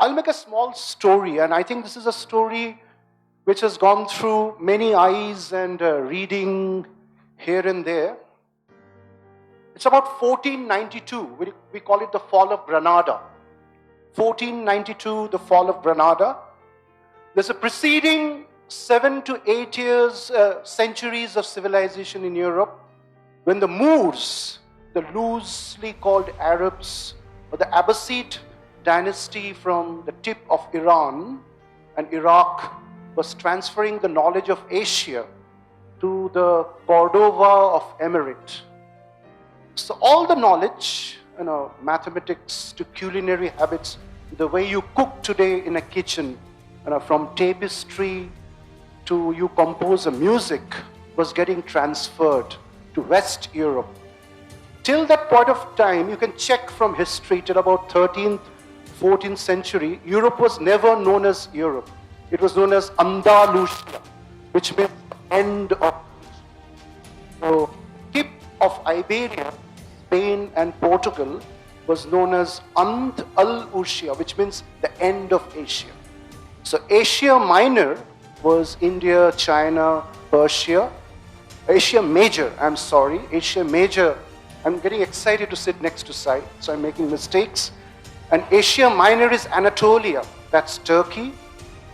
I'll make a small story, and I think this is a story which has gone through many eyes and reading here and there. It's about 1492. We call it the fall of Granada. 1492, the fall of Granada. There's a preceding 7 to 8 years, centuries of civilization in Europe, when the Moors, the loosely called Arabs, or the Abbasid dynasty from the tip of Iran and Iraq, was transferring the knowledge of Asia to the Cordova of Emirate. So all the knowledge, mathematics to culinary habits, the way you cook today in a kitchen, from tapestry to you compose a music, was getting transferred to West Europe. Till that point of time, you can check from history, till about 13th, 14th century, Europe was never known as Europe. It was known as Andalusia, which means end of. So, tip of Iberia, Spain and Portugal, was known as And-al-Usia, which means the end of Asia. So Asia Minor was India, China, Persia. Asia Major, Asia Major. I'm getting excited to sit next to Sai, so I'm making mistakes. And Asia Minor is Anatolia, that's Turkey.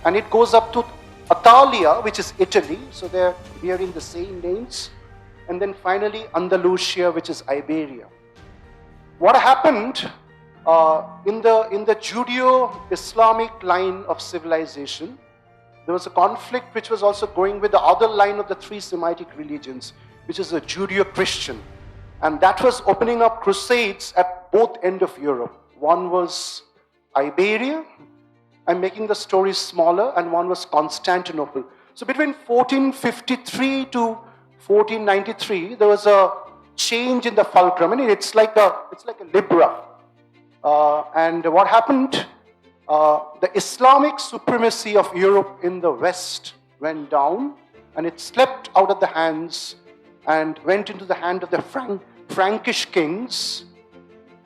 And it goes up to Italia, which is Italy, so they're bearing the same names. And then finally Andalusia, which is Iberia. What happened in the Judeo-Islamic line of civilization, there was a conflict which was also going with the other line of the three Semitic religions, which is the Judeo-Christian. And that was opening up crusades at both ends of Europe. One was Iberia, I'm making the story smaller, and one was Constantinople. So between 1453 to 1493, there was a change in the fulcrum. It's like a Libra. And what happened? The Islamic supremacy of Europe in the West went down, and it slipped out of the hands and went into the hand of the Frankish kings.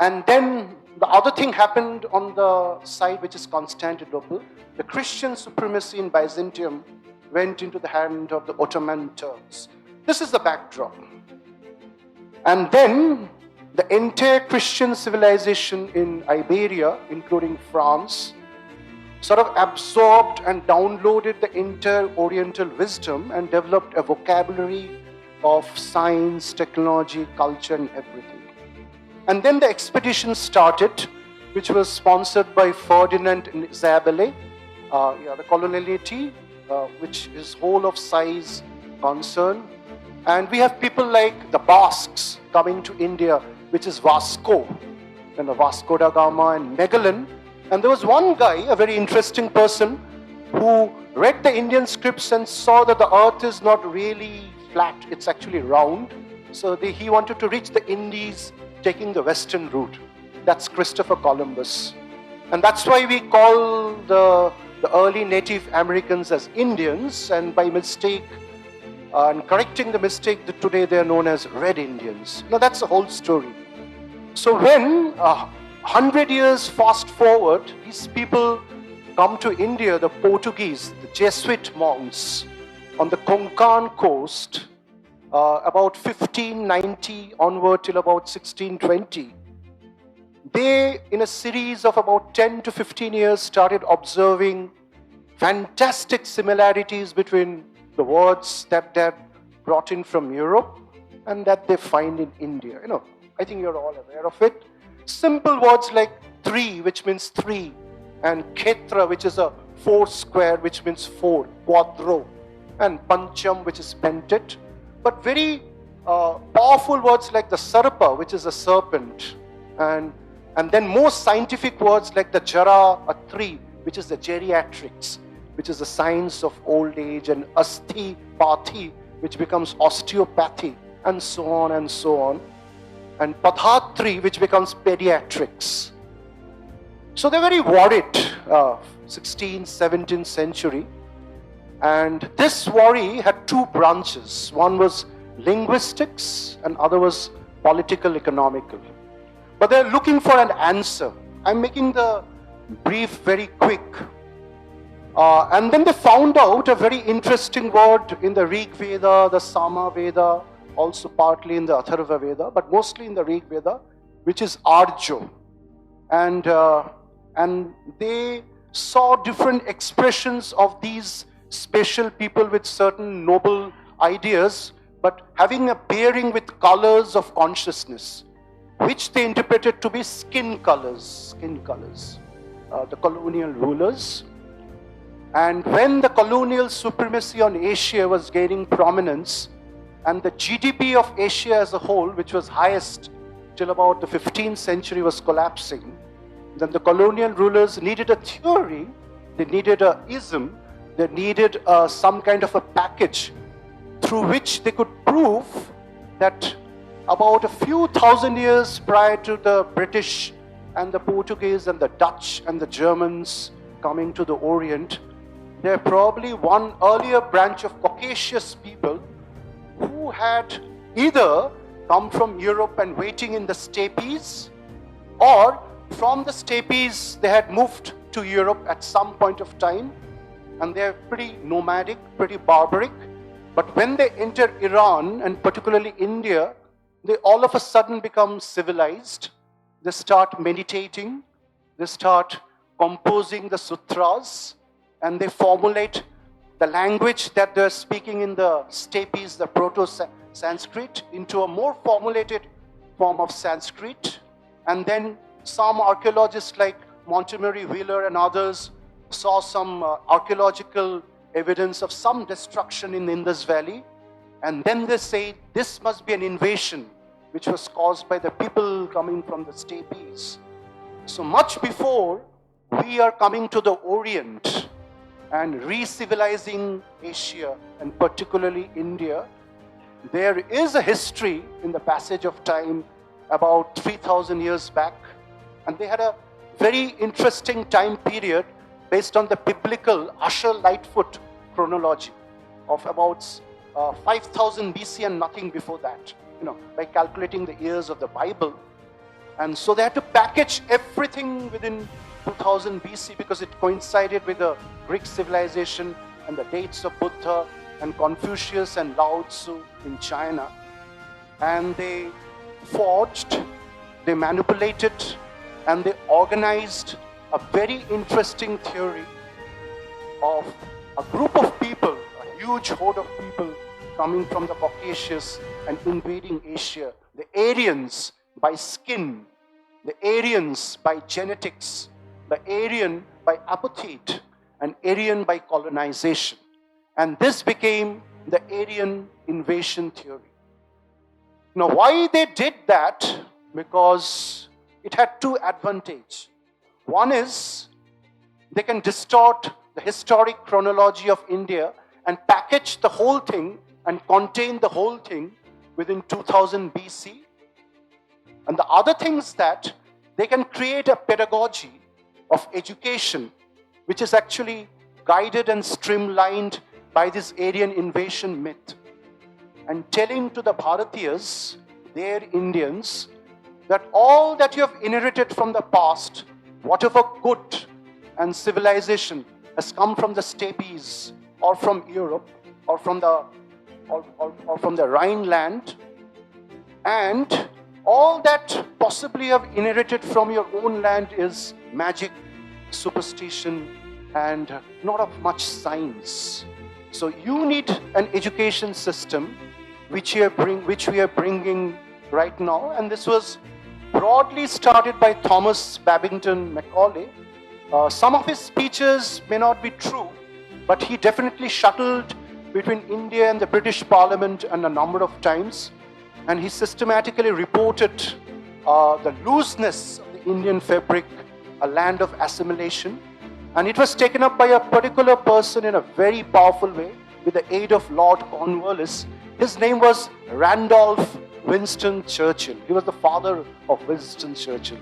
And then the other thing happened on the side, which is Constantinople. The Christian supremacy in Byzantium went into the hand of the Ottoman Turks. This is the backdrop. And then the entire Christian civilization in Iberia, including France, sort of absorbed and downloaded the entire Oriental wisdom and developed a vocabulary of science, technology, culture, and everything. And then the expedition started, which was sponsored by Ferdinand and Isabelle, the coloniality, which is whole of size concern. And we have people like the Basques coming to India, which is Vasco, and the Vasco da Gama and Magellan. And there was one guy, a very interesting person, who read the Indian scripts and saw that the earth is not really flat, it's actually round. So he wanted to reach the Indies taking the western route. That's Christopher Columbus. And that's why we call the early Native Americans as Indians, and by mistake, and correcting the mistake, that today they are known as Red Indians. Now that's the whole story. So when 100 years fast forward, these people come to India, the Portuguese, the Jesuit monks on the Konkan coast, about 1590 onward till about 1620. They, in a series of about 10 to 15 years, started observing fantastic similarities between the words that they brought in from Europe and that they find in India. I think you're all aware of it. Simple words like three, which means three, and khetra, which is a four square, which means four, quadro, and pancham, which is pentet. But very powerful words like the sarpa, which is a serpent, and then more scientific words like the jara, a three, which is the geriatrics, which is the science of old age, and asti pathi, which becomes osteopathy, and so on and so on, and padhatri, which becomes pediatrics. So they're very worried, 16th, 17th century. And this worry had two branches. One was linguistics and other was political economical. But they're looking for an answer. I'm making the brief, very quick. And then they found out a very interesting word in the Rig Veda, the Sama Veda, also partly in the Atharva Veda, but mostly in the Rig Veda, which is Arjo. And they saw different expressions of these special people with certain noble ideas, but having a bearing with colors of consciousness, which they interpreted to be skin colors, the colonial rulers. And when the colonial supremacy on Asia was gaining prominence, and the GDP of Asia as a whole, which was highest till about the 15th century, was collapsing, then the colonial rulers needed a theory, they needed a ism, they needed some kind of a package through which they could prove that about a few thousand years prior to the British and the Portuguese and the Dutch and the Germans coming to the Orient, there probably one earlier branch of Caucasus people who had either come from Europe and waiting in the steppes, or from the steppes they had moved to Europe at some point of time, and they're pretty nomadic, pretty barbaric. But when they enter Iran and particularly India, they all of a sudden become civilized. They start meditating, they start composing the sutras, and they formulate the language that they're speaking in the steppes, the Proto-Sanskrit, into a more formulated form of Sanskrit. And then some archaeologists like Montgomery Wheeler and others saw some archaeological evidence of some destruction in the Indus Valley. And then they say this must be an invasion which was caused by the people coming from the steppes. So much before we are coming to the Orient and re-civilizing Asia, and particularly India, there is a history in the passage of time about 3,000 years back, and they had a very interesting time period based on the biblical Asher-Lightfoot chronology of about 5,000 BC and nothing before that, by calculating the years of the Bible. And so they had to package everything within 2000 BC because it coincided with the Greek civilization and the dates of Buddha and Confucius and Lao Tzu in China. And they forged, they manipulated, and they organized a very interesting theory of a group of people, a huge horde of people coming from the Caucasus and invading Asia. The Aryans by skin, the Aryans by genetics, the Aryan by appetite, and Aryan by colonization. And this became the Aryan invasion theory. Now, why they did that? Because it had two advantages. One is they can distort the historic chronology of India and package the whole thing and contain the whole thing within 2000 BC. And the other thing is that they can create a pedagogy of education which is actually guided and streamlined by this Aryan invasion myth, and telling to the Bharatiyas, their Indians, that all that you have inherited from the past, whatever good and civilization has come from the steppes or from Europe or from the Rhineland, and all that possibly you have inherited from your own land is magic, superstition, and not of much science. So you need an education system which we are bringing right now. And this was broadly started by Thomas Babington Macaulay. Some of his speeches may not be true, but he definitely shuttled between India and the British Parliament a number of times. And he systematically reported the looseness of the Indian fabric, a land of assimilation. And it was taken up by a particular person in a very powerful way with the aid of Lord Cornwallis. His name was Randolph Winston Churchill. He was the father of Winston Churchill.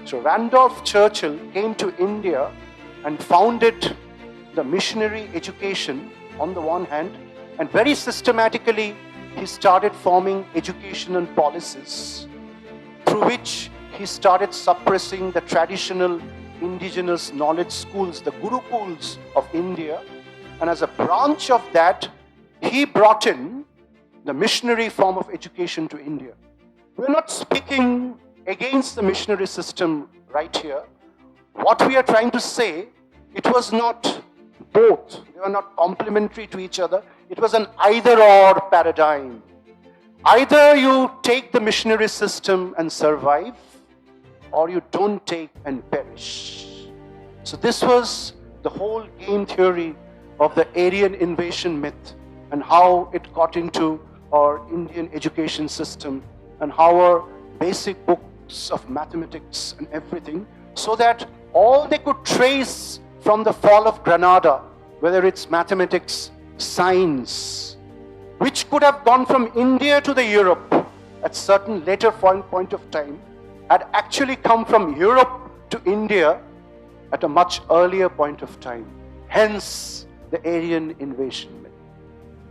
So Randolph Churchill came to India and founded the missionary education on the one hand, and very systematically he started forming educational policies through which he started suppressing the traditional indigenous knowledge schools, the Gurukuls of India. And as a branch of that, he brought in the missionary form of education to India. We're not speaking against the missionary system right here. What we are trying to say, it was not both. They were not complementary to each other. It was an either-or paradigm. Either you take the missionary system and survive, or you don't take and perish. So this was the whole game theory of the Aryan invasion myth and how it got into our Indian education system and how our basic books of mathematics and everything, so that all they could trace from the fall of Granada, whether it's mathematics, science, which could have gone from India to the Europe at certain later point of time, had actually come from Europe to India at a much earlier point of time. Hence the Aryan invasion.